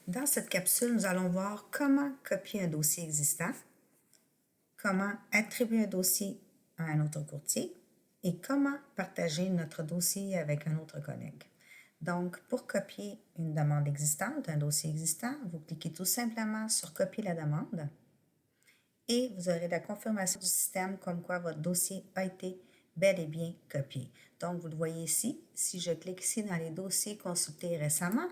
Dans cette capsule, nous allons voir comment copier un dossier existant, comment attribuer un dossier à un autre courtier et comment partager notre dossier avec un autre collègue. Donc, pour copier une demande existante, un dossier existant, vous cliquez tout simplement sur « Copier la demande » et vous aurez la confirmation du système comme quoi votre dossier a été bel et bien copié. Donc, vous le voyez ici. Si je clique ici dans les dossiers consultés récemment,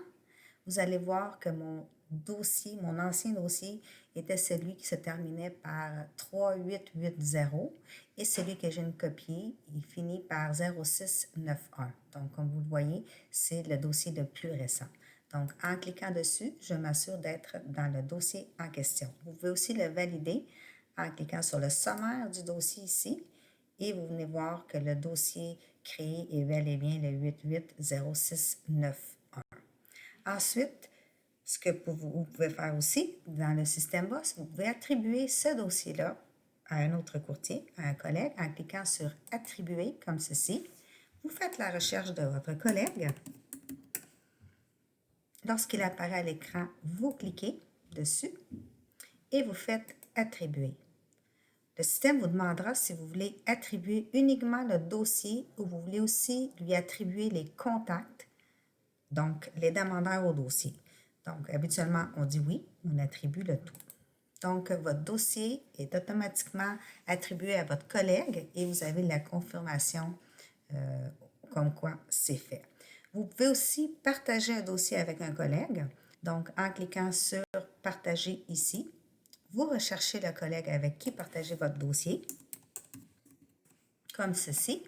vous allez voir que mon dossier, mon ancien dossier, était celui qui se terminait par 3880 et celui que j'ai copié, il finit par 0691. Donc, comme vous le voyez, c'est le dossier le plus récent. Donc, en cliquant dessus, je m'assure d'être dans le dossier en question. Vous pouvez aussi le valider en cliquant sur le sommaire du dossier ici et vous venez voir que le dossier créé est bel et bien le 880691. Ensuite, ce que vous pouvez faire aussi dans le système BOSS, vous pouvez attribuer ce dossier-là à un autre courtier, à un collègue, en cliquant sur « Attribuer » comme ceci. Vous faites la recherche de votre collègue. Lorsqu'il apparaît à l'écran, vous cliquez dessus et vous faites « Attribuer ». Le système vous demandera si vous voulez attribuer uniquement le dossier ou vous voulez aussi lui attribuer les contacts, donc les demandeurs au dossier. Donc, habituellement, on dit oui, on attribue le tout. Donc, votre dossier est automatiquement attribué à votre collègue et vous avez la confirmation comme quoi c'est fait. Vous pouvez aussi partager un dossier avec un collègue. Donc, en cliquant sur « Partager » ici, vous recherchez le collègue avec qui partager votre dossier, comme ceci.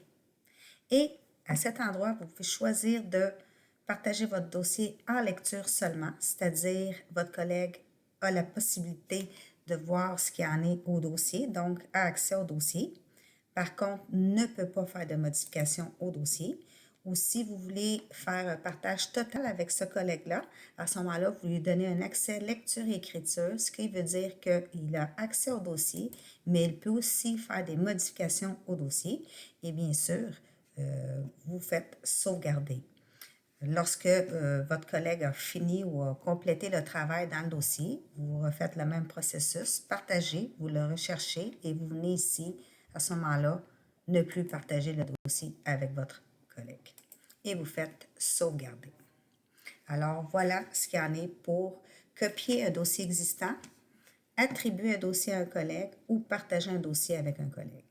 Et à cet endroit, vous pouvez choisir de partager votre dossier en lecture seulement, c'est-à-dire votre collègue a la possibilité de voir ce qu'il y en est au dossier, donc a accès au dossier. Par contre, ne peut pas faire de modifications au dossier. Ou si vous voulez faire un partage total avec ce collègue-là, à ce moment-là, vous lui donnez un accès lecture et écriture, ce qui veut dire qu'il a accès au dossier, mais il peut aussi faire des modifications au dossier. Et bien sûr, vous faites sauvegarder. Lorsque votre collègue a fini ou a complété le travail dans le dossier, vous refaites le même processus, partagez, vous le recherchez et vous venez ici, à ce moment-là, ne plus partager le dossier avec votre collègue. Et vous faites sauvegarder. Alors, voilà ce qu'il y en est pour copier un dossier existant, attribuer un dossier à un collègue ou partager un dossier avec un collègue.